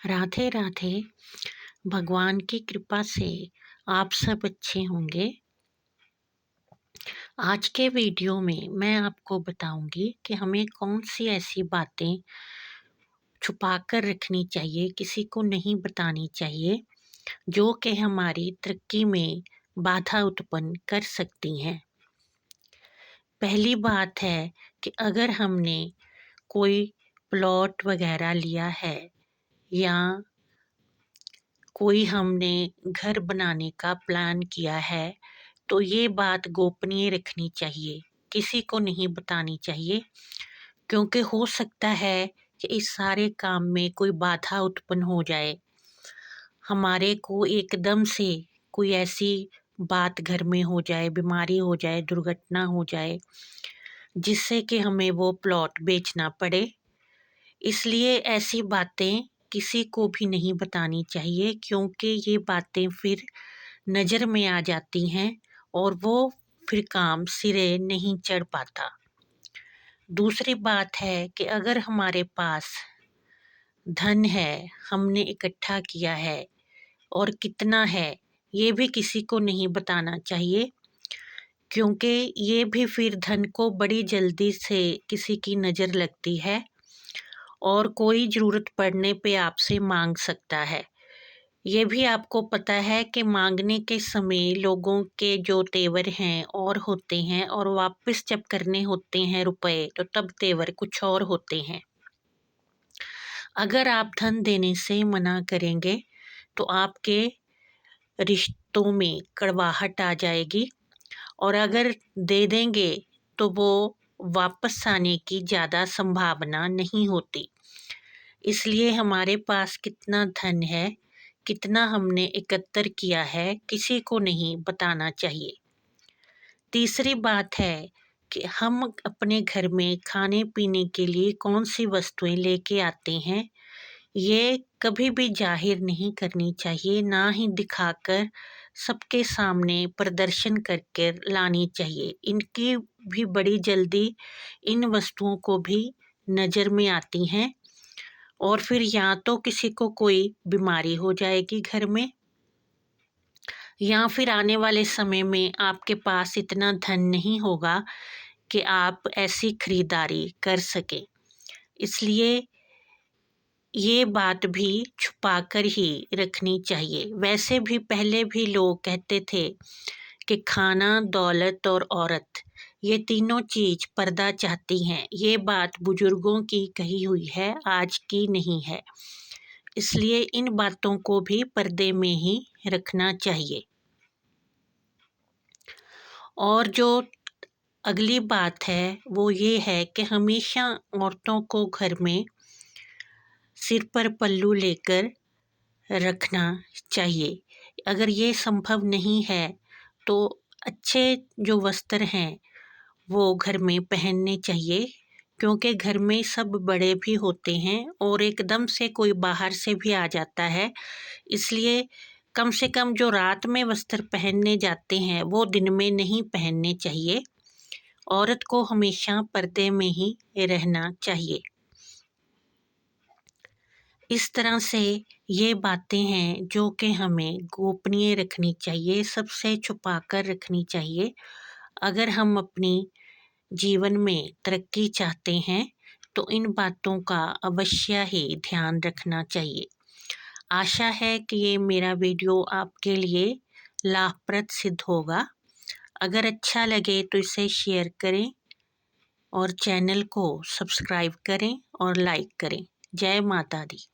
राधे राधे। भगवान की कृपा से आप सब अच्छे होंगे। आज के वीडियो में मैं आपको बताऊंगी कि हमें कौन सी ऐसी बातें छुपा कर रखनी चाहिए, किसी को नहीं बतानी चाहिए, जो कि हमारी तरक्की में बाधा उत्पन्न कर सकती हैं। पहली बात है कि अगर हमने कोई प्लॉट वगैरह लिया है या कोई हमने घर बनाने का प्लान किया है, तो ये बात गोपनीय रखनी चाहिए, किसी को नहीं बतानी चाहिए, क्योंकि हो सकता है कि इस सारे काम में कोई बाधा उत्पन्न हो जाए। हमारे को एकदम से कोई ऐसी बात घर में हो जाए, बीमारी हो जाए, दुर्घटना हो जाए, जिससे कि हमें वो प्लॉट बेचना पड़े। इसलिए ऐसी बातें किसी को भी नहीं बतानी चाहिए, क्योंकि ये बातें फिर नज़र में आ जाती हैं और वो फिर काम सिरे नहीं चढ़ पाता। दूसरी बात है कि अगर हमारे पास धन है, हमने इकट्ठा किया है और कितना है, ये भी किसी को नहीं बताना चाहिए, क्योंकि ये भी फिर धन को बड़ी जल्दी से किसी की नज़र लगती है और कोई ज़रूरत पड़ने पे आपसे मांग सकता है। ये भी आपको पता है कि मांगने के समय लोगों के जो तेवर हैं और होते हैं, और वापस जब करने होते हैं रुपए, तो तब तेवर कुछ और होते हैं। अगर आप धन देने से मना करेंगे तो आपके रिश्तों में कड़वाहट आ जाएगी, और अगर दे देंगे तो वो वापस आने की ज़्यादा संभावना नहीं होती। इसलिए हमारे पास कितना धन है, कितना हमने एकत्र किया है, किसी को नहीं बताना चाहिए। तीसरी बात है कि हम अपने घर में खाने पीने के लिए कौन सी वस्तुएं लेके आते हैं, ये कभी भी जाहिर नहीं करनी चाहिए, ना ही दिखाकर सबके सामने प्रदर्शन करके लानी चाहिए। इनकी भी बड़ी जल्दी इन वस्तुओं को भी नज़र में आती हैं, और फिर या तो किसी को कोई बीमारी हो जाएगी घर में, या फिर आने वाले समय में आपके पास इतना धन नहीं होगा कि आप ऐसी खरीदारी कर सकें। इसलिए ये बात भी छुपा कर ही रखनी चाहिए। वैसे भी पहले भी लोग कहते थे कि खाना, दौलत और औरत, ये तीनों चीज़ पर्दा चाहती हैं। ये बात बुजुर्गों की कही हुई है, आज की नहीं है। इसलिए इन बातों को भी पर्दे में ही रखना चाहिए। और जो अगली बात है वो ये है कि हमेशा औरतों को घर में सिर पर पल्लू लेकर रखना चाहिए। अगर ये संभव नहीं है तो अच्छे जो वस्त्र हैं वो घर में पहनने चाहिए, क्योंकि घर में सब बड़े भी होते हैं और एकदम से कोई बाहर से भी आ जाता है। इसलिए कम से कम जो रात में वस्त्र पहनने जाते हैं वो दिन में नहीं पहनने चाहिए। औरत को हमेशा पर्दे में ही रहना चाहिए। इस तरह से ये बातें हैं जो कि हमें गोपनीय रखनी चाहिए, सबसे छुपा कर रखनी चाहिए। अगर हम अपनी जीवन में तरक्की चाहते हैं तो इन बातों का अवश्य ही ध्यान रखना चाहिए। आशा है कि ये मेरा वीडियो आपके लिए लाभप्रद सिद्ध होगा। अगर अच्छा लगे तो इसे शेयर करें और चैनल को सब्सक्राइब करें और लाइक करें। जय माता दी।